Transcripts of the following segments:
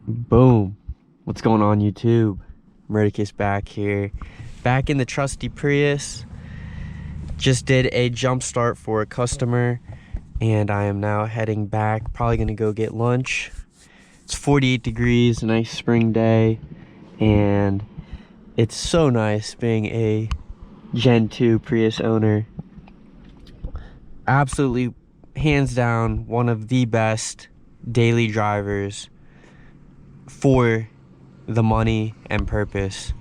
Boom. What's going on, YouTube? Murdercase back here. Back in the trusty Prius. Just did a jump start for a customer, and I am now heading back. Probably gonna go get lunch. It's 48 degrees, a nice spring day, and it's so nice being a Gen 2 Prius owner. Absolutely, hands down, one of the best daily drivers for the money and purpose.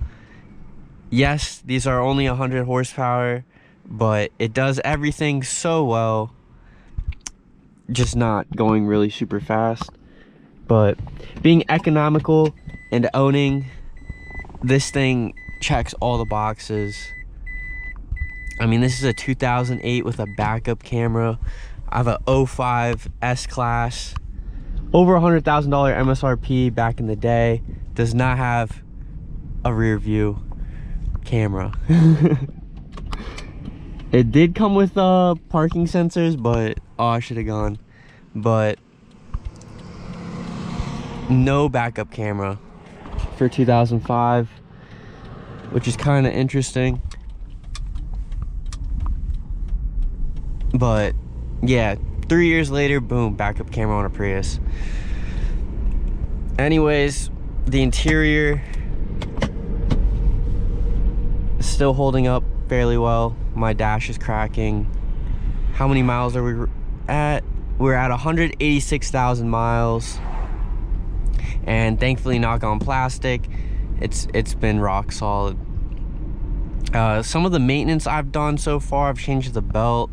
Yes, these are only 100 horsepower, but it does everything so well, just not going really super fast. But being economical and owning this thing checks all the boxes. I mean, this is a 2008 with a backup camera. I have a 05 S-Class, over $100,000 MSRP back in the day. Does not have a rear view camera. It did come with parking sensors, but I should have gone. But no backup camera for 2005, which is kind of interesting. But yeah, 3 years later, boom, backup camera on a Prius. Anyways, the interior is still holding up fairly well. My dash is cracking. How many miles are we at? We're at 186,000 miles, and thankfully, knock on plastic, it's been rock solid. Some of the maintenance I've done so far, I've changed the belt,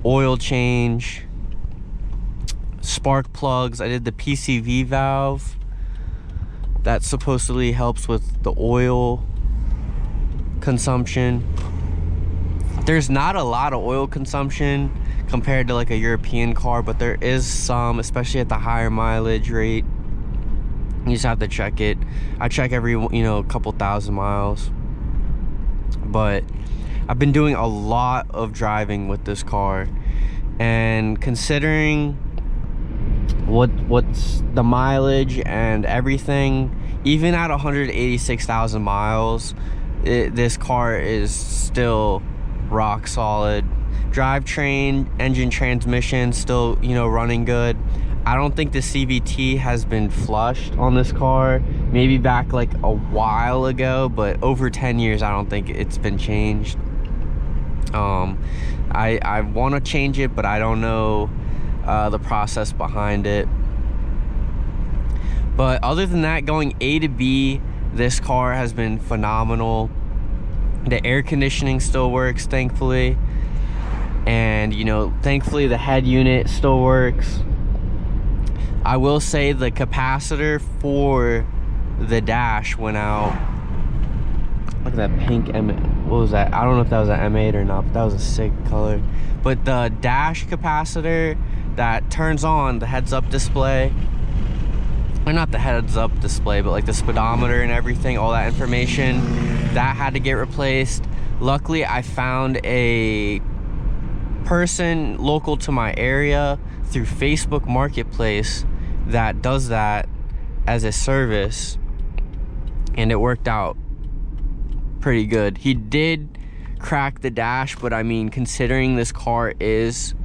oil change, spark plugs. I did the PCV valve. That supposedly helps with the oil consumption. There's not a lot of oil consumption compared to like a European car, but there is some, especially at the higher mileage rate. You just have to check it. I check every, couple thousand miles. But I've been doing a lot of driving with this car, and considering what's the mileage and everything, even at 186,000 miles, this car is still rock solid. Drivetrain, engine, transmission still running good. I don't think the CVT has been flushed on this car. Maybe back like a while ago, but over 10 years I don't think it's been changed. I want to change it, but I don't know the process behind it. But other than that, going A to B, this car has been phenomenal. The air conditioning still works, thankfully, and thankfully the head unit still works. I will say the capacitor for the dash went out. Look at that pink M8. What was that? I don't know if that was an M8 or not, but that was a sick color. But the dash capacitor that turns on the heads-up display, or not the heads-up display, but like the speedometer and everything, all that information, that had to get replaced. Luckily, I found a person local to my area through Facebook Marketplace that does that as a service, and it worked out pretty good. He did crack the dash, but I mean, considering this car is,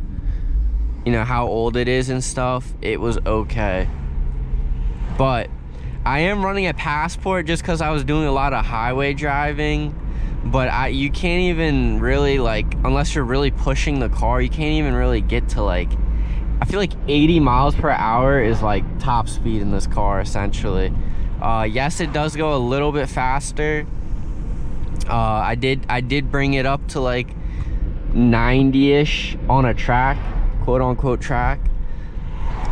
how old it is and stuff, it was okay. But I am running a Passport just because I was doing a lot of highway driving. But you can't even really, unless you're really pushing the car, you can't even really get to I feel like 80 miles per hour is like top speed in this car, essentially. Yes, it does go a little bit faster. I did bring it up to like 90-ish on a track, quote unquote track,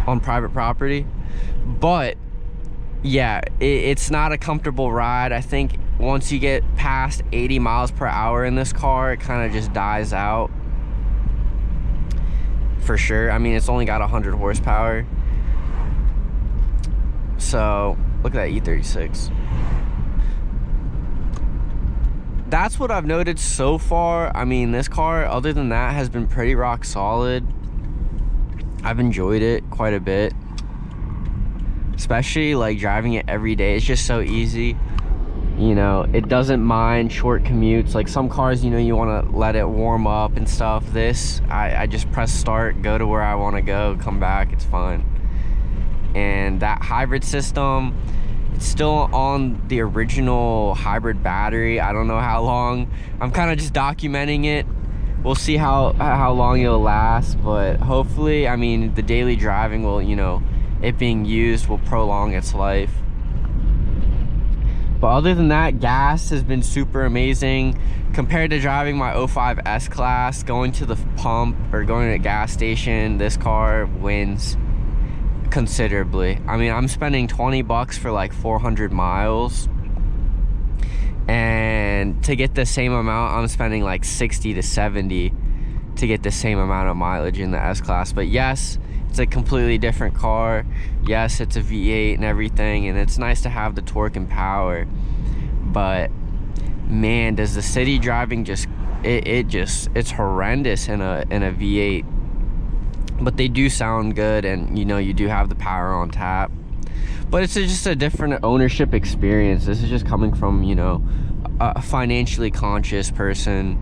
on private property. But yeah, it's not a comfortable ride. I think once you get past 80 miles per hour in this car, it kind of just dies out. For sure. I mean, it's only got 100 horsepower. So, look at that E36. That's what I've noted so far. I mean, this car, other than that, has been pretty rock solid. I've enjoyed it quite a bit. especially like driving it every day. It's just so easy. You know, it doesn't mind short commutes. Like some cars, you know, you want to let it warm up and stuff. This, I just press start, go to where I want to go, come back, it's fine. And that hybrid system, it's still on the original hybrid battery. I don't know how long. I'm kind of just documenting it. We'll see how long it'll last, but hopefully, I mean, the daily driving will, you know, it being used will prolong its life. But other than that, gas has been super amazing. Compared to driving my 05 S-Class, going to the pump or going to a gas station, this car wins considerably. I mean, I'm spending 20 bucks for like 400 miles. And to get the same amount, I'm spending like 60 to 70 to get the same amount of mileage in the S-Class. But yes, it's a completely different car. Yes, it's a V8 and everything, and it's nice to have the torque and power. But man, does the city driving just it's horrendous in a V8. But they do sound good, and you know, you do have the power on tap. But it's just a different ownership experience. This is just coming from, you know, a financially conscious person.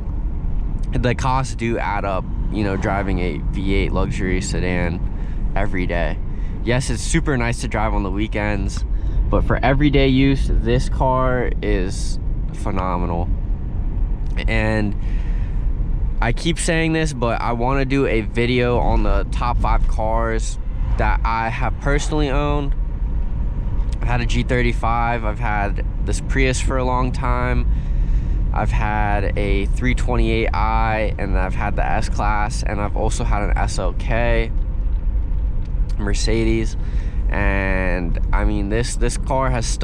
The costs do add up, you know, driving a V8 luxury sedan every day. Yes, it's super nice to drive on the weekends, but for everyday use, this car is phenomenal. And I keep saying this, but I want to do a video on the top 5 cars that I have personally owned. I've had a G35, I've had this Prius for a long time, I've had a 328i, and I've had the S-Class, and I've also had an SLK Mercedes. And I mean, this car has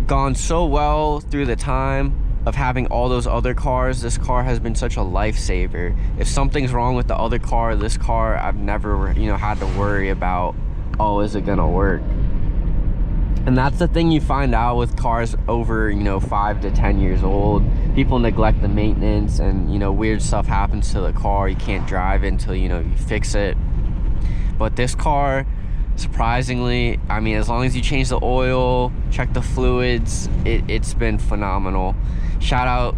gone so well through the time of having all those other cars. This car has been such a lifesaver. If something's wrong with the other car, this car, I've never, you know, had to worry about, oh, is it gonna work? And that's the thing you find out with cars over, you know, 5 to 10 years old. People neglect the maintenance, and, you know, weird stuff happens to the car. You can't drive it until, you know, you fix it. But this car, surprisingly, I mean, as long as you change the oil, check the fluids, it's been phenomenal. Shout out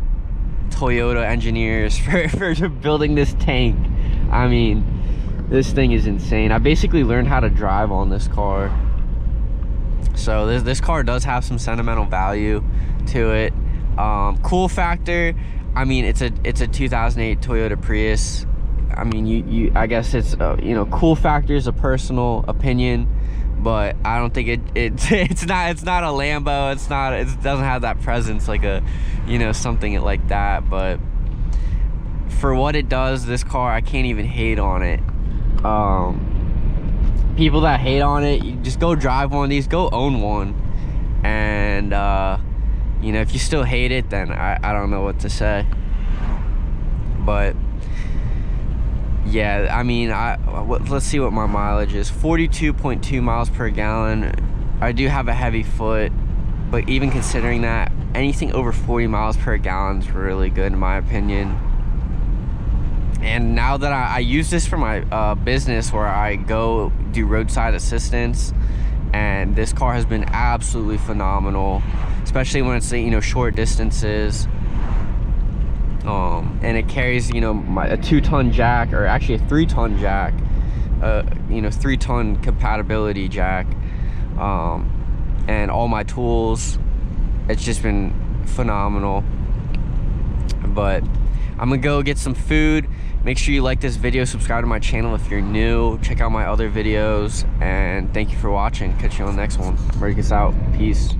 Toyota engineers for building this tank. I mean, this thing is insane. I basically learned how to drive on this car. So this car does have some sentimental value to it. Cool factor, I mean, it's a 2008 Toyota Prius. I mean, I guess it's you know, cool factor is a personal opinion, but I don't think it's not a Lambo. It doesn't have that presence like a, you know, something like that. But for what it does, this car, I can't even hate on it. People that hate on it, you just go drive one of these, go own one. And you know, if you still hate it, then I don't know what to say. But yeah, I mean, let's see what my mileage is. 42.2 miles per gallon. I do have a heavy foot, but even considering that, anything over 40 miles per gallon is really good in my opinion. And now that I use this for my business, where I go do roadside assistance, and this car has been absolutely phenomenal, especially when it's, you know, short distances. And it carries, you know, a 2-ton jack, or actually a 3-ton jack, you know, 3-ton compatibility jack, and all my tools. It's just been phenomenal. But I'm gonna go get some food. Make sure you like this video, subscribe to my channel if you're new, check out my other videos, and thank you for watching. Catch you on the next one. Break us out. Peace.